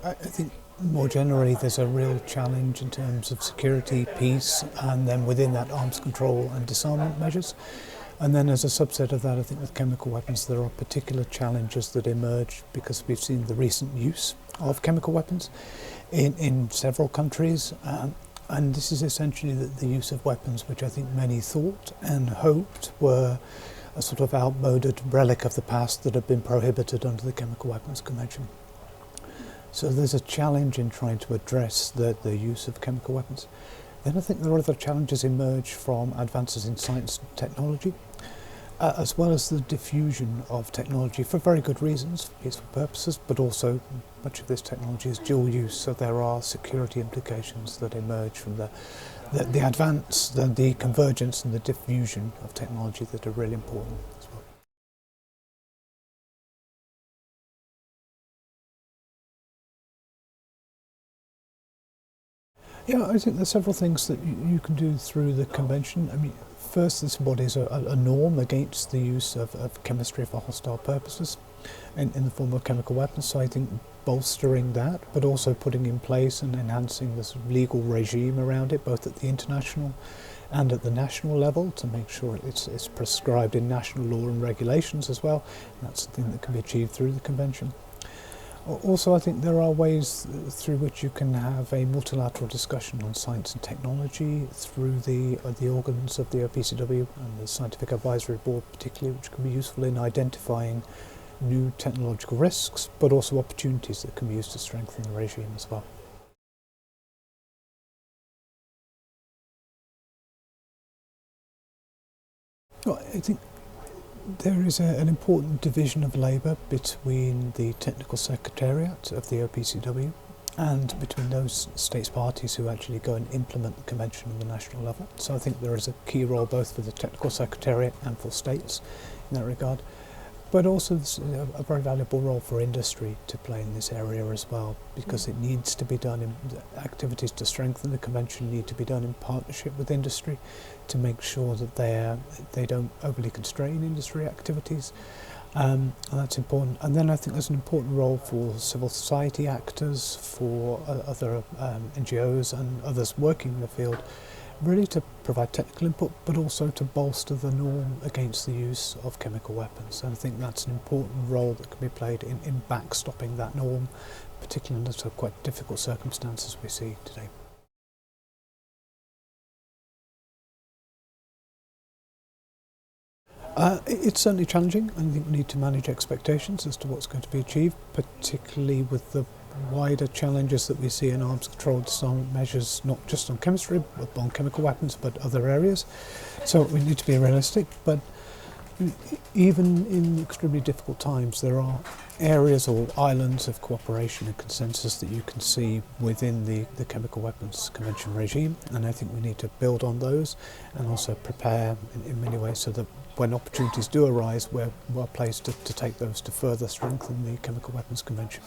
I think more generally there's a real challenge in terms of security, peace, and then within that arms control and disarmament measures. And then as a subset of that, I think with chemical weapons there are particular challenges that emerge because we've seen the recent use of chemical weapons in several countries. And this is essentially the use of weapons which I think many thought and hoped were a sort of outmoded relic of the past that had been prohibited under the Chemical Weapons Convention. So there's a challenge in trying to address the use of chemical weapons. Then I think there are other challenges emerge from advances in science and technology, as well as the diffusion of technology for very good reasons, for peaceful purposes, but also much of this technology is dual use, so there are security implications that emerge from the advance, the convergence and the diffusion of technology that are really important as well. Yeah, I think there's several things that you can do through the convention. I mean, first, this embodies a norm against the use of chemistry for hostile purposes in the form of chemical weapons. So I think bolstering that, but also putting in place and enhancing this legal regime around it, both at the international and at the national level, to make sure it's prescribed in national law and regulations as well. And that's something that can be achieved through the convention. Also, I think there are ways through which you can have a multilateral discussion on science and technology through the organs of the OPCW and the Scientific Advisory Board particularly, which can be useful in identifying new technological risks, but also opportunities that can be used to strengthen the regime as well. Well, I think there is an important division of labour between the Technical Secretariat of the OPCW and between those states parties who actually go and implement the convention at the national level. So I think there is a key role both for the Technical Secretariat and for states in that regard. But also a very valuable role for industry to play in this area as well, because it needs to be done activities to strengthen the convention need to be done in partnership with industry to make sure that they don't overly constrain industry activities. And that's important. And then I think there's an important role for civil society actors, for other NGOs and others working in the field, really to provide technical input, but also to bolster the norm against the use of chemical weapons. And I think that's an important role that can be played in backstopping that norm, particularly under sort of quite difficult circumstances we see today. It's certainly challenging. I think we need to manage expectations as to what's going to be achieved, particularly with the wider challenges that we see in arms control disarmament measures, not just on chemistry, but on chemical weapons, but other areas. So we need to be realistic, but even in extremely difficult times, there are areas or islands of cooperation and consensus that you can see within the Chemical Weapons Convention regime, and I think we need to build on those and also prepare in many ways so that when opportunities do arise, we're well placed to take those to further strengthen the Chemical Weapons Convention.